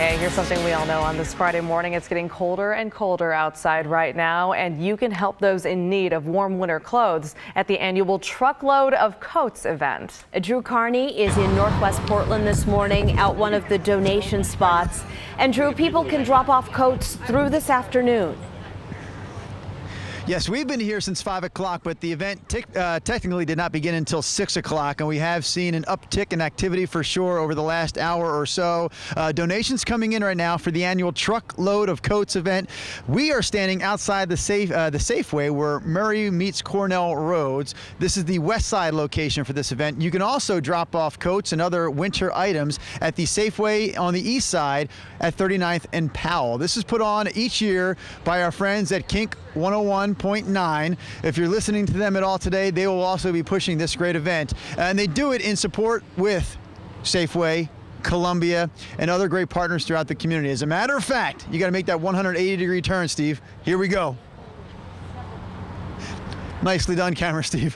Hey, here's something we all know on this Friday morning. It's getting colder and colder outside right now, and you can help those in need of warm winter clothes at the annual Truckload of Coats event. Drew-Carney is in Northwest Portland this morning at one of the donation spots. And Drew, people can drop off coats through this afternoon. Yes, we've been here since 5 o'clock, but the event technically did not begin until 6 o'clock, and we have seen an uptick in activity for sure over the last hour or so. Donations coming in right now for the annual Truckload of Coats event. We are standing outside the Safeway where Murray meets Cornell Roads. This is the west side location for this event. You can also drop off coats and other winter items at the Safeway on the east side at 39th and Powell. This is put on each year by our friends at Kink 101.9. If you're listening to them at all today, they will also be pushing this great event. And they do it in support with Safeway, Columbia, and other great partners throughout the community. As a matter of fact, you got to make that 180-degree turn, Steve. Here we go. Nicely done, camera, Steve.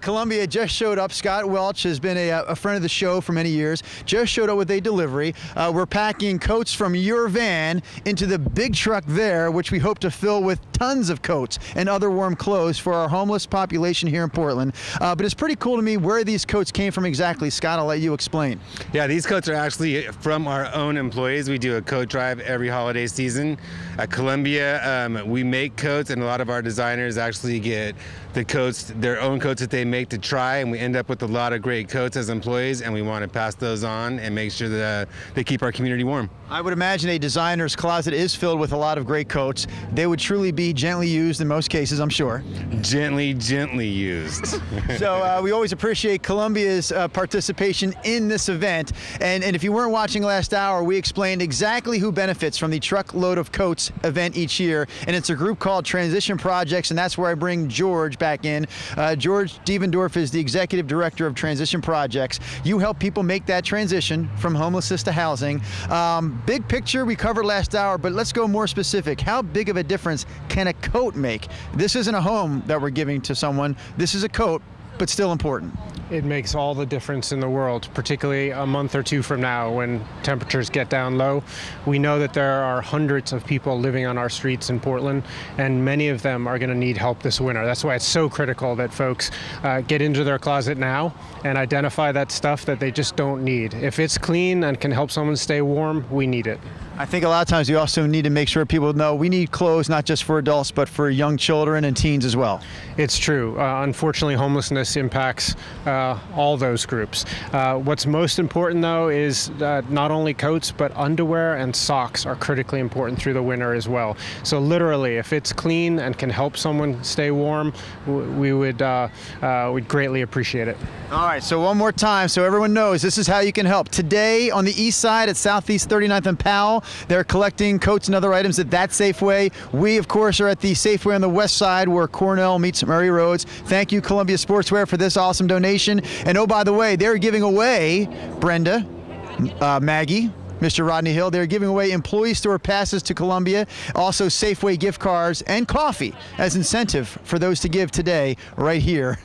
Columbia just showed up. Scott Welch has been a friend of the show for many years. Just showed up with a delivery. We're packing coats from your van into the big truck there, which we hope to fill with tons of coats and other warm clothes for our homeless population here in Portland. But it's pretty cool to me where these coats came from exactly. Scott, I'll let you explain. Yeah, these coats are actually from our own employees. We do a coat drive every holiday season. At Columbia, we make coats, and a lot of our designers actually get the coats, their own coats that they make to try, and we end up with a lot of great coats as employees, and we want to pass those on and make sure that they keep our community warm. I would imagine a designer's closet is filled with a lot of great coats. They would truly be gently used in most cases, I'm sure. Gently used. So we always appreciate Columbia's participation in this event. And if you weren't watching last hour, we explained exactly who benefits from the Truckload of Coats event each year. And it's a group called Transition Projects, and that's where I bring George back in. George Devendorf is the executive director of Transition Projects. You help people make that transition from homelessness to housing. Big picture we covered last hour, but let's go more specific. How big of a difference can a coat make? This isn't a home that we're giving to someone. This is a coat, but still important. It makes all the difference in the world, particularly a month or two from now when temperatures get down low. We know that there are hundreds of people living on our streets in Portland, and many of them are going to need help this winter. That's why it's so critical that folks get into their closet now and identify that stuff that they just don't need. If it's clean and can help someone stay warm, we need it. I think a lot of times we also need to make sure people know we need clothes not just for adults, but for young children and teens as well. It's true. Unfortunately, homelessness impacts all those groups. What's most important, though, is not only coats, but underwear and socks are critically important through the winter as well. So literally, if it's clean and can help someone stay warm, we would we'd greatly appreciate it. All right, so one more time so everyone knows this is how you can help. Today on the east side at Southeast 39th and Powell, they're collecting coats and other items at that Safeway. We, of course, are at the Safeway on the west side where Cornell meets Murray Roads. Thank you, Columbia Sportswear, for this awesome donation. And oh, by the way, they're giving away, Brenda, Maggie, Mr. Rodney Hill, they're giving away employee store passes to Columbia, also Safeway gift cards and coffee as incentive for those to give today right here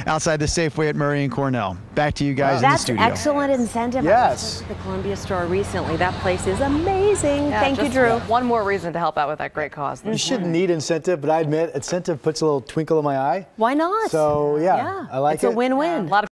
outside the Safeway at Murray and Cornell. Back to you guys in the studio. That's excellent incentive. Yes. I was at the Columbia store recently. That place is amazing. Yeah, Thank you, Drew. One more reason to help out with that great cause. You shouldn't need incentive, but I admit incentive puts a little twinkle in my eye. Why not? So yeah. I like it. It's a win-win. A lot of